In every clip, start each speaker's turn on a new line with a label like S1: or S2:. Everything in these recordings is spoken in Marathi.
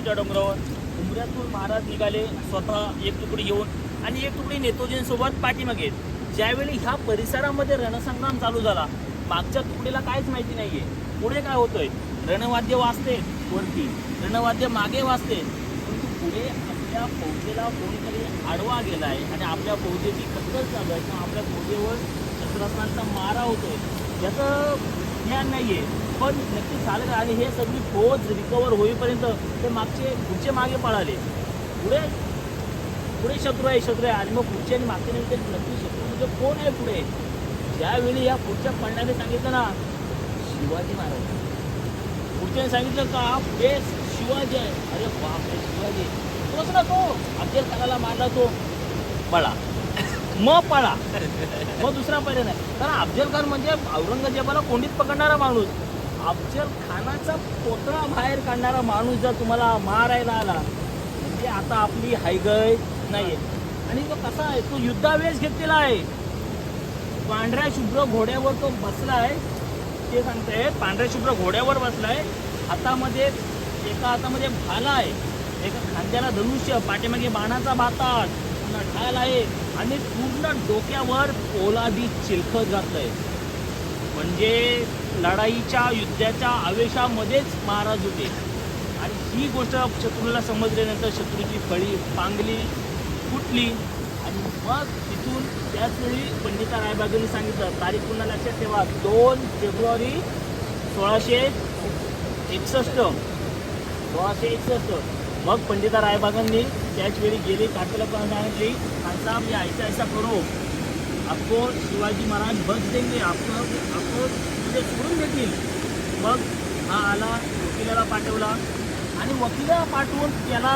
S1: उंबरठ्यावरच्या डोंगरावर. उंबऱ्यातून महाराज निघाले स्वतः एक तुकडी घेऊन आणि एक तुकडी नेतोजींसोबत पाठीमागे. ज्यावेळी ह्या परिसरामध्ये रणसंग्राम चालू झाला, मागच्या तुकडीला काहीच माहिती नाहीये पुढे काय होतंय. रणवाद्य वाजते वरती, रणवाद्य मागे वाजते, परंतु पुढे आपल्या फौजेला कोणीतरी आडवा गेलाय आणि आपल्या फौजेची कत्तल चालू आहे किंवा आपल्या फौजेवर शस्त्रास्त्रांचा मारा होतोय याचं ज्ञान नाहीये. पण नक्की झालं का? आणि हे सगळी फौज रिकवर होईपर्यंत ते पुढचे मागे पळाले. पुढे पुढे शत्रू आहे आणि मग पुढचे आणि मागचे नेमके नक्की शत्रू म्हणजे कोण आहे पुढे. ज्यावेळी या पुढच्या पडण्याने सांगितलं ना शिवाजी महाराज, पुढच्याने सांगितलं का पुढे शिवाजी आहे. अरे बापरे, शिवाजी तोच ना तो अफजल खानाला मारला तो. पळा मग पळा मग दुसरा पर्याय नाही. कारण अफजल खान म्हणजे औरंगजेबाला कोंडीत पकडणारा माणूस, अफजल खानाचा पोतळा बाहेर काढणारा माणूस जर तुम्हाला मारायला आला म्हणजे आता आपली हायगय नाहीये. आणि तो कसा आहे, तो युद्धावेश घेतलेला आहे. पांढऱ्या शुभ्र घोड्यावर तो बसलाय, ते सांगताय पांढऱ्या शुभ्र घोड्यावर बसलाय. हातामध्ये एका हातामध्ये भाला आहे, एका खांद्याला धनुष्य, पाठीमागे बाणाचा भातात, ढाल आहे आणि पूर्ण डोक्यावर पोलादी चिलखत घातलंय. म्हणजे लढाईच्या युद्धाच्या आवेशामध्येच महाराज होते. आणि ही गोष्ट शत्रूला समजल्यानंतर शत्रूची फळी पांगली, फुटली. आणि मग तिथून त्याचवेळी पंडिता रायबागेंनी सांगितलं, तारीख पुन्हा लक्षात ठेवा, 2 फेब्रुवारी 1661. मग पंडिता रायबागांनी त्याच वेळी गेली, काठीला पण सांगितली, खान साहब ये ऐसा करो, आपको शिवाजी महाराज बच देंगे, आपको म्हणजे सोडून देतील. मग हा आला, वकिलाला पाठवला आणि वकिलाला पाठवून त्याला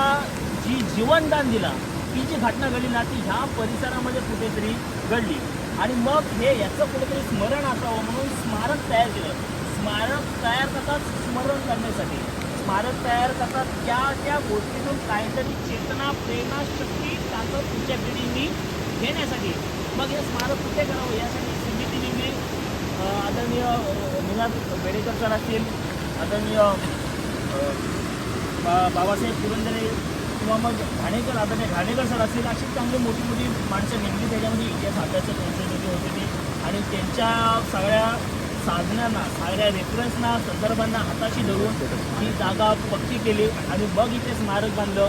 S1: जी जीवनदान दिला, ही जी घटना घडली ना ती ह्या परिसरामध्ये कुठेतरी घडली. आणि मग हे याचं कुठेतरी स्मरण असावं म्हणून स्मारक तयार केलं. स्मारक तयार करतात स्मरण करण्यासाठी, स्मारक तयार करतात त्या गोष्टीतून काहीतरी चेतना, प्रेरणा, शक्ती त्यांचं पुढच्या पिढींनी घेण्यासाठी. मग हे स्मारक कुठे करावं यासाठी समिती नेमली. आदरणीय निनाद बेडेकर सर असतील, आदरणीय बाबासाहेब पुरंदरे किंवा मग आदरणीय घाणेकर सर असतील, अशी चांगली मोठी माणसं नेमली. त्याच्यामध्ये इतिहास अभ्यासक होते ते. आणि त्यांच्या सगळ्या साधनांना, सगळ्या रेफरन्सना, संदर्भांना हाताशी धरून ही जागा पक्की केली आणि मग इथे स्मारक बांधलं.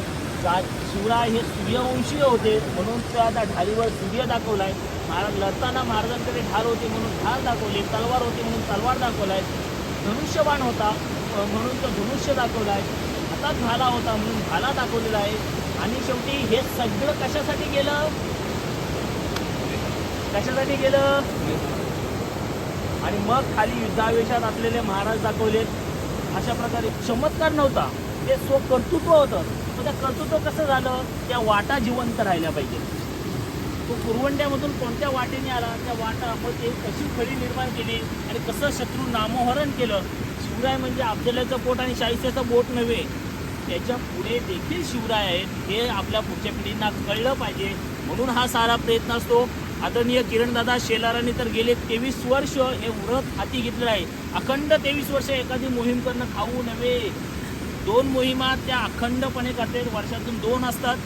S1: शिवराय हे सूर्यवंशीय होते म्हणून त्या ढालीवर सूर्य दाखवलाय. महाराज लढताना महाराजांकडे ढाल होते म्हणून ढाल दाखवले, तलवार होती म्हणून तलवार दाखवलाय, धनुष्यबाण होता म्हणून तो धनुष्य दाखवलाय, हातात भाला होता म्हणून भाला दाखवलेला आहे. आणि शेवटी हे सगळं कशासाठी गेलं आणि मग खाली युद्धावेशात असलेले महाराज दाखवले. अशा प्रकारे चमत्कार नव्हता, ते कर्तृत्व होतं. मग त्या कर्तृत्व कसं झालं, त्या वाटा जिवंत राहिल्या पाहिजे. तो पुरवंड्यामधून कोणत्या वाटेने आला, त्या वाटा मग ते कशी फळी निर्माण केली आणि कसं शत्रू नामोहरण केलं. शिवराय म्हणजे अफजलाचं पोट आणि शाहिस्त्याचं बोट नव्हे, त्याच्या पुढे देखील शिवराय आहेत हे आपल्या पुढच्या पिढींना कळलं पाहिजे. म्हणून हा सारा प्रयत्न असतो. आदरणीय किरणदादा शेलारांनी तर गेले 23 वर्ष हे व्रत हाती घेतलेलं आहे. अखंड 23 वर्ष एखादी मोहीम करणं खाऊ नव्हे. 2 मोहिमा त्या अखंडपणे करतात, वर्षातून 2 असतात.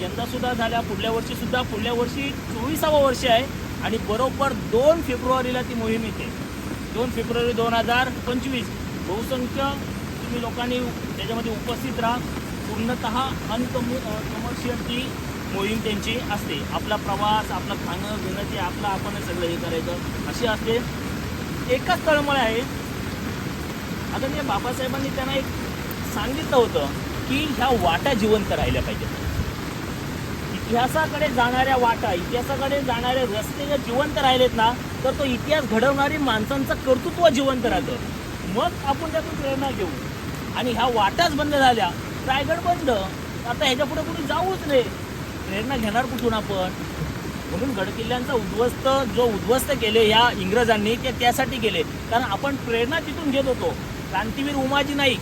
S1: यंदासुद्धा झाल्या, पुढल्या वर्षी 24वं वर्ष आहे. आणि बरोबर 2 फेब्रुवारीला ती मोहीम येते. 2 फेब्रुवारी 2025. बहुसंख्य तुम्ही लोकांनी त्याच्यामध्ये उपस्थित राहा. पूर्णतः अनकमर्शियल ती मोहीम त्यांची असते. आपला प्रवास, आपलं खाणं पिणं ते आपणच सगळं हे करायचं अशी असते. एकच तळमळ आहे, आदरणीय बाबासाहेबांनी त्यांना एक सांगितलं होतं की ह्या वाटा जिवंत राहिल्या पाहिजेत. इतिहासाकडे जाणाऱ्या वाटा, इतिहासाकडे जाणारे रस्ते जर जिवंत राहिलेत ना तर तो इतिहास घडवणारी माणसांचं कर्तृत्व जिवंत राहतं. मग आपण त्यातून प्रेरणा घेऊ. आणि ह्या वाटाच बंद झाल्या, रायगड बंद, आता ह्याच्या पुढे कुठे जाऊच नाही, प्रेरणा घेणार कुठून आपण. म्हणून गडकिल्ल्यांचा उद्ध्वस्त केले ह्या इंग्रजांनी, ते त्यासाठी केले कारण आपण प्रेरणा तिथून घेत होतो. क्रांतीवीर उमाजी नाईक,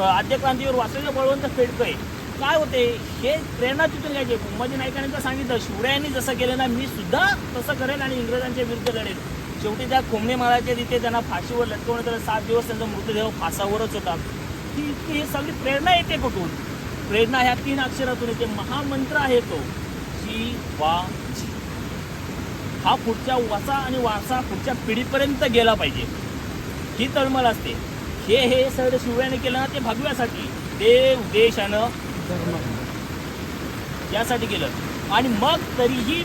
S1: आद्य क्रांतीवीर वासुदेव बळवंत फेडके काय होते, हे प्रेरणा तिथून घ्यायचे. उमाजी नाईकांनी तर सांगितलं, शिवरायांनी जसं केलं ना मी सुद्धा तसं करेल आणि इंग्रजांच्या विरुद्ध लढेल. शेवटी त्या खोमणे माळाच्या तिथे त्यांना फाशीवर लटकवण्यात आलं. 7 दिवस त्यांचा मृतदेह फासावरच होता. ही सगळी प्रेरणा येते कुठून, प्रेरणा ह्या 3 अक्षरातून येते. महामंत्र आहे तो शिवाजी. हा पुढच्या वसा आणि वारसा पुढच्या पिढीपर्यंत गेला पाहिजे, ही तळमळ असते. हे सगळं शिवरायाने केलं ना, ते भगव्यासाठी, देव देश आणि धर्म यासाठी केलं. आणि मग तरीही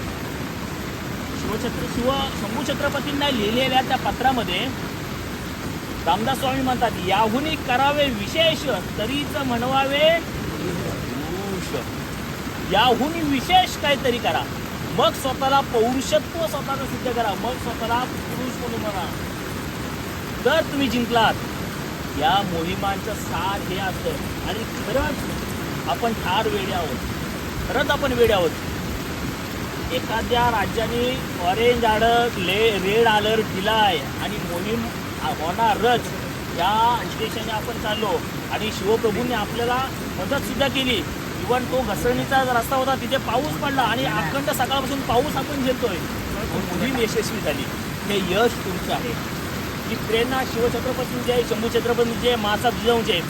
S1: शंभू छत्रपतींना लिहिलेल्या त्या पत्रामध्ये रामदास स्वामी म्हणतात, याहुनी करावे विशेष तरीच म्हणवावे पुरुष. याहुनी विशेष काहीतरी करा, मग स्वतःला पौरुषत्व स्वतःचं सिद्ध करा, मग स्वतःला पुरुष म्हणून म्हणा. तर तुम्ही जिंकलात. या मोहिमांचं सार हे असतं. आणि खरंच आपण फार वेडे आहोत, खरंच आपण वेडे आहोत. एखाद्या राज्याने ऑरेंज अलर्ट, रेड अलर्ट दिलाय आणि मोहीम होणारच या उद्देशाने आपण चाललो. आणि शिवप्रभूंनी आपल्याला मदत सुद्धा केली. इव्हन तो घसरणीचा रस्ता होता, तिथे पाऊस पडला आणि अखंड सकाळपासून पाऊस आपण घेतोय. मोहीम यशस्वी झाली. हे यश तुमचं आहे. ही प्रेरणा शिवछत्रपतींची आहे, शंभू छत्रपतींची आहे, मासा जिजाऊंची आहे.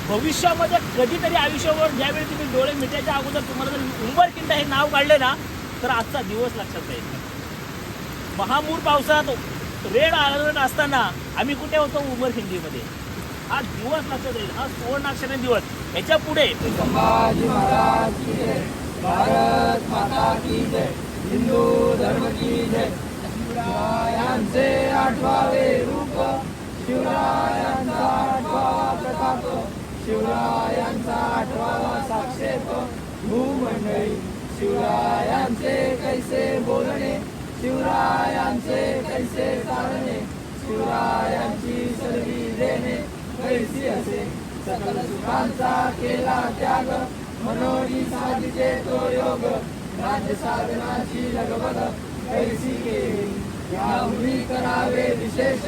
S1: भविष्यामध्ये कधीतरी आयुष्यावर ज्यावेळी तुम्ही डोळे मिटायच्या अगोदर तुम्हाला जर उंबरखिंड हे नाव काढले ना, तर आजचा दिवस लक्षात जाईल. महापूर पावसात रेड अलर्ट असताना आम्ही कुठे होतो? उंबरखिंडीमध्ये. हा दिवस लक्षात येईल, हा सुवर्णाक्षरी दिवस. याच्या पुढे
S2: संभाजी महाराज की जय, भारत माता की जय, हिंदू धर्म की जय. शिवरायांचे 8वे रूप, शिवरायांचा 8वा प्रताप, शिवरायांचा 8वा साक्षेप. भूमंडळी शिवरायांचे कैसे बोलणे, शिवरायांचे कैसे चालणे, शिवरायांची सर्वी देणे कैसी असे. सकल सुखांचा केला त्याग, मनोनी साधिते तो योग. राज्य साधनाची लगबग कैसी केली, याहुनी करावे विशेष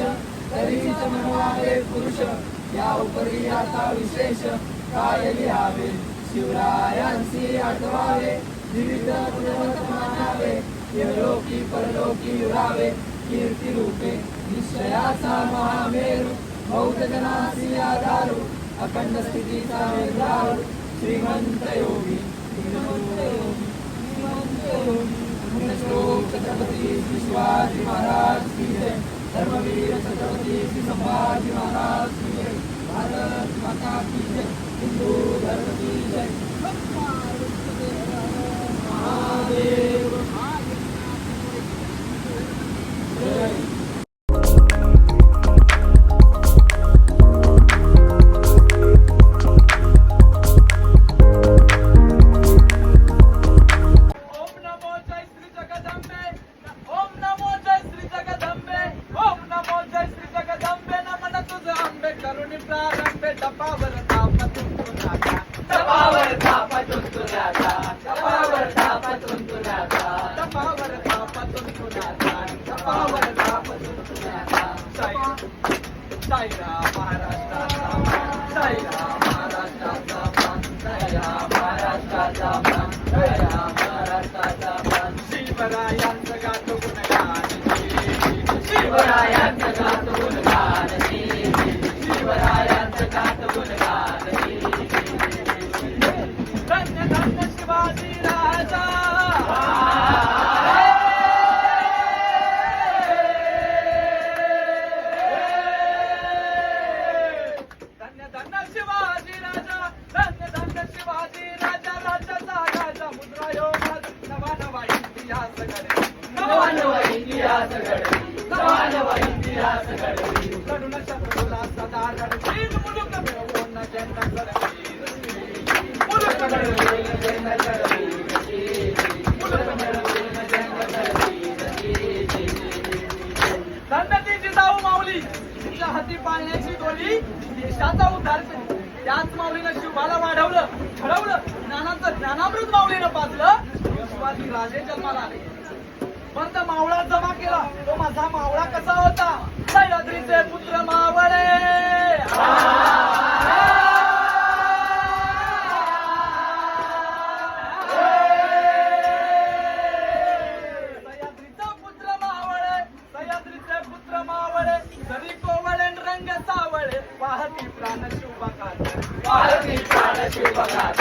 S2: तरीच म्हणवावे पुरुष. या उपरी आता विशेष काय लिहावे, शिवरायांची आठवावे. विविध गुणवंत मानावे, इहलोकी परलोकी उरावे. कीर्ती रूपे निश्चयाचा महामेरू, बौद्ध जनासी आधारू. अखंड स्थितीचा निर्धारू, श्रीमंत योगी, श्रीमंत योगी, श्रीमंत योगी. पुण्यश्लोक छत्रपती श्री शिवाजी महाराज की जय, धर्मवीर छत्रपती श्री संभाजी महाराज की जय. भारत माता की जय, हिंदू धर्म की जय. महादेव जय. शिवरायांचं गातो गुणगान, शिवरायांचं गातो गुणगान, शिवरायांचं गातो गुणगान. धन्य धन्य शिवाजी राजा, धन्य धन्य शिवाजी राजा, धन्य धन्य शिवाजी राजा. राज्याचा राजा मुद्रा योग, नवा नवा इतिहास घडवी, नवा नवा इतिहास घडवी, नवा नवा इतिहास घडवी. तरुण शत्रूला सदा घडवी, मुलुक मिळवून झेंडा घडवी, मुलुक मिळवून झेंडा घडवी, मुलुक मिळवून झेंडा घडवी. धन्य ती जिजाऊ माऊली, तिच्या हाती पाळण्याची गोली देशाचा उद्धार केली. त्याच माऊलीनं शिवाला वाढवलं, घडवलं. ज्ञानाचं ज्ञानामृत माऊलीनं पाजलं. शिवाजी राजे जन्माला आले, पण मावळा जमा केला. तो माझा मावळा कसा होता? सह्याद्रीचे पुत्र मावळे, सह्याद्रीचा पुत्र मावळे, सह्याद्रीचे पुत्र मावळे. जरी कोवळे रंग सावळे, वाहती प्राण शिवबकात, वाहती प्राण शिवबकात,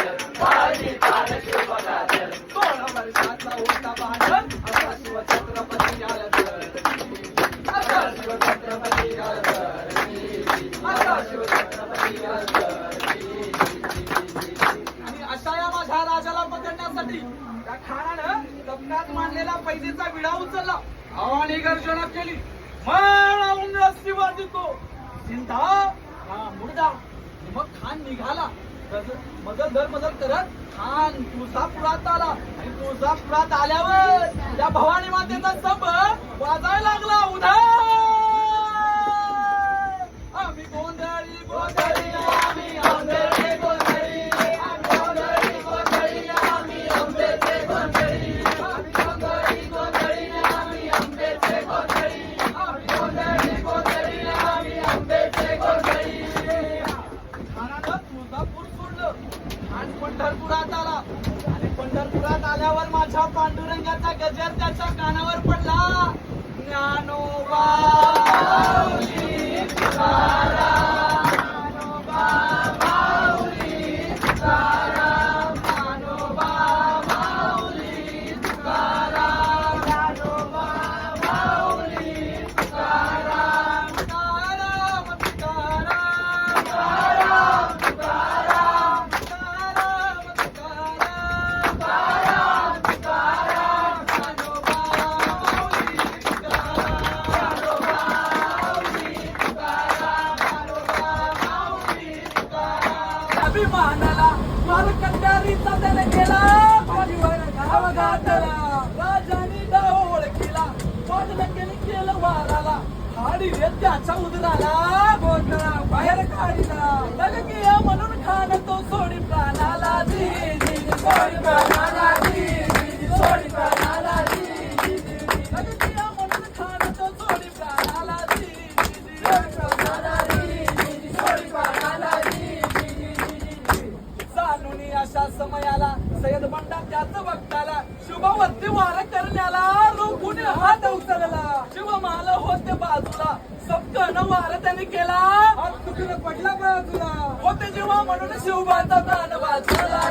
S2: करण्यासाठी त्या खानानं तबकात मांडलेला पैजेचा विडा उचलला आणि गर्जना केली. मग शिवाजी तो जिंदा हा मुर्दा. मग खान निघाला. मदल करत खान तुळजापुरात आला आणि तुळजापुरात आल्यावर त्या भवानी मातेचा स्तंभ वाजायला लागला. उधा आम्ही गोंधळी गोंधळी आम्ही आंबेचे गोंधळी आम्ही गोंधळी गोंधळी आम्ही आंबेचे गोंधळी आम्ही गोंधळी गोंधळी आम्ही आंबेचे गोंधळी आम्ही गोंधळी गोंधळी आम्ही आंबेचे गोंधळी. खानानं तुळजापूर सोडलं आणि पंढरपुरात आला आणि पंढरपुरात आल्यावर माझ्या पांडुरंगाचा गजर त्याच्या कानावर पडला. ज्ञानोबा माऊली तुकाराम, ज्ञानोबा माऊली तुकाराम, ज्ञानोबा माऊली तुकाराम, ज्ञानोबा माऊली तुकाराम, तुकाराम तुकाराम, तुकाराम तुकाराम, तुकाराम तुकाराम, तुकाराम तुकाराम, ज्ञानोबा माऊली अभिमानाला मालकंडारीचा त्याने केला. पाठीवर घाव घातला राजाने डाव ओळखीला. पाटलं केलं वाराला हाडी त्याच्या उदराला गोंधळा बाहेर काढिला. लगकिया म्हणून खान तो सोडी प्राणाला जी जी जी, सोडी प्राणाला जी जी जी, सोडी प्राणाला जी जी जी, लगकिया म्हणून खान तो सोडी प्राणाला जी जी जी, सोडी प्राणाला जी जी जी, सोडी प्राणाला जी जी जी जी जी. जाणून अशा समयाला सय्यद बंडा त्याच बघताला शुभवरती वार करण्याला रोखून हात उचलला. शिवमाल होते बाजूला सबकन वार त्याने केला. हात चुकून पडला बाजूला होते जेव्हा म्हणून शिवबाचा प्राण वाचला.